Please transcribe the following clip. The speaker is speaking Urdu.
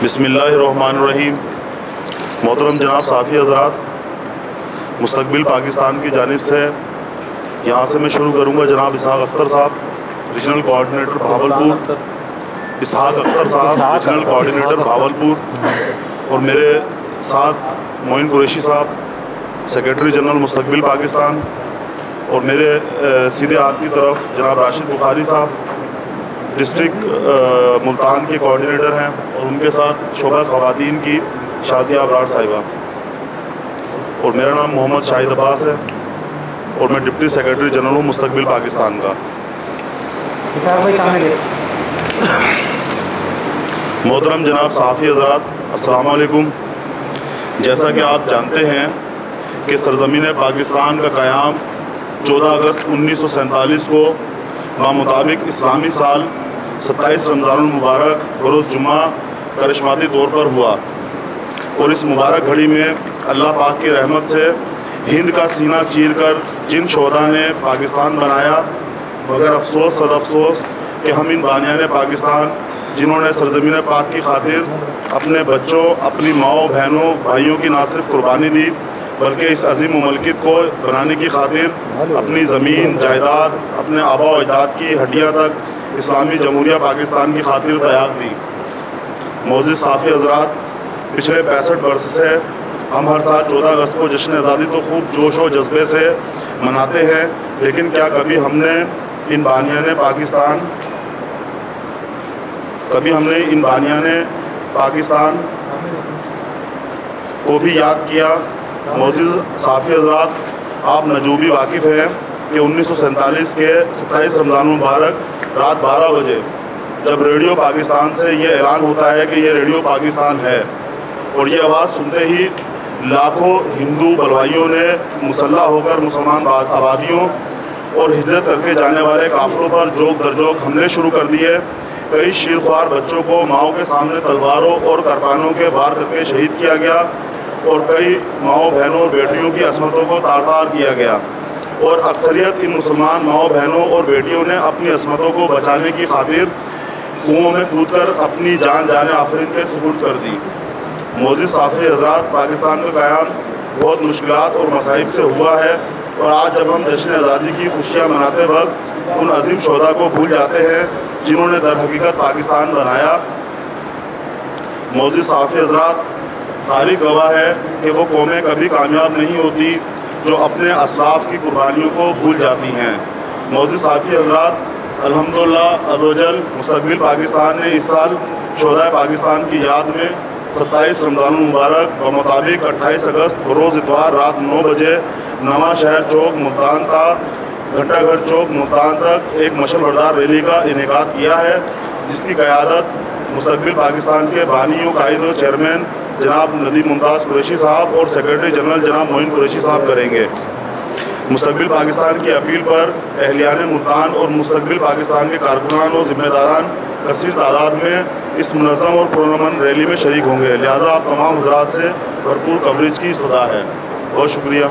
بسم اللہ الرحمن الرحیم۔ محترم جناب صحافی حضرات، مستقبل پاکستان کی جانب سے یہاں سے میں شروع کروں گا جناب اسحاق اختر صاحب، ریجنل کوآرڈینیٹر بھاولپور، اسحاق اختر صاحب ریجنل کوآرڈینیٹر بھاولپور، اور میرے ساتھ معین قریشی صاحب سیکریٹری جنرل مستقبل پاکستان، اور میرے سیدھے ہاتھ کی طرف جناب راشد بخاری صاحب ڈسٹرکٹ ملتان کے کوآرڈینیٹر ہیں، اور ان کے ساتھ شعبہ خواتین کی شازیہ ابرار صاحبہ، اور میرا نام محمد شاہد عباس ہے، اور میں ڈپٹی سیکریٹری جنرل ہوں مستقبل پاکستان کا۔ محترم جناب صحافی حضرات، السلام علیکم۔ جیسا کہ آپ جانتے ہیں کہ سرزمین پاکستان کا قیام 14 اگست 1947 کو بمطابق اسلامی سال 27 رمضان المبارک بروز جمعہ کرشماتی طور پر ہوا، اور اس مبارک گھڑی میں اللہ پاک کی رحمت سے ہند کا سینہ چیر کر جن شہداء نے پاکستان بنایا، مگر افسوس صد افسوس کہ ہم ان بانیان پاکستان جنہوں نے سرزمین پاک کی خاطر اپنے بچوں، اپنی ماؤں، بہنوں، بھائیوں کی نہ صرف قربانی دی بلکہ اس عظیم مملکت کو بنانے کی خاطر اپنی زمین، جائیداد، اپنے آباء و اجداد کی ہڈیاں تک اسلامی جمہوریہ پاکستان کی خاطر تیاگ دی۔ معزز صحافی حضرات، پچھلے 65 برس سے ہم ہر سال 14 اگست کو جشن آزادی تو خوب جوش و جذبے سے مناتے ہیں، لیکن کیا کبھی ہم نے ان بانیان پاکستان کو بھی یاد کیا؟ معزز صحافی حضرات، آپ نجوبی واقف ہیں کہ 1947 کے 27 رمضان المبارک رات 12 بجے جب ریڈیو پاکستان سے یہ اعلان ہوتا ہے کہ یہ ریڈیو پاکستان ہے، اور یہ آواز سنتے ہی لاکھوں ہندو بلوائیوں نے مسلح ہو کر مسلمان آبادیوں اور ہجرت کر کے جانے والے قافلوں پر جوک در جوک حملے شروع کر دیے۔ کئی شیرخوار بچوں کو ماؤں کے سامنے تلواروں اور کرپانوں کے وار کر کے شہید کیا گیا، اور کئی ماؤں، بہنوں اور بیٹیوں کی عصمتوں کو تار تار کیا گیا، اور اکثریت ان مسلمان ماؤں، بہنوں اور بیٹیوں نے اپنی عصمتوں کو بچانے کی خاطر کنوؤں میں کود کر اپنی جان آفرین کے سپرد کر دی۔ معزز صحافی حضرات، پاکستان کا قیام بہت مشکلات اور مصائب سے ہوا ہے، اور آج جب ہم جشن آزادی کی خوشیاں مناتے وقت ان عظیم شہداء کو بھول جاتے ہیں جنہوں نے در حقیقت پاکستان بنایا۔ معزز صحافی حضرات، تاریخ گواہ ہے کہ وہ قومیں کبھی کامیاب نہیں ہوتی جو اپنے اسلاف کی قربانیوں کو بھول جاتی ہیں۔ معزز صحافی حضرات، الحمدللہ عزوجل مستقبل پاکستان نے اس سال شہدائے پاکستان کی یاد میں 27 رمضان المبارک بمطابق 28 اگست بروز اتوار رات 9 بجے نواں شہر چوک ملتان تا گھنٹہ گھر چوک ملتان تک ایک مشعل بردار ریلی کا انعقاد کیا ہے، جس کی قیادت مستقبل پاکستان کے بانی و قائد و چیئرمین جناب ندیم ممتاز قریشی صاحب اور سیکریٹری جنرل جناب معین قریشی صاحب کریں گے۔ مستقبل پاکستان کی اپیل پر اہلیان ملتان اور مستقبل پاکستان کے کارکنان اور ذمہ داران کثیر تعداد میں اس منظم اور پرامن ریلی میں شریک ہوں گے، لہٰذا آپ تمام حضرات سے بھرپور کوریج کی استدعا ہے۔ بہت شکریہ۔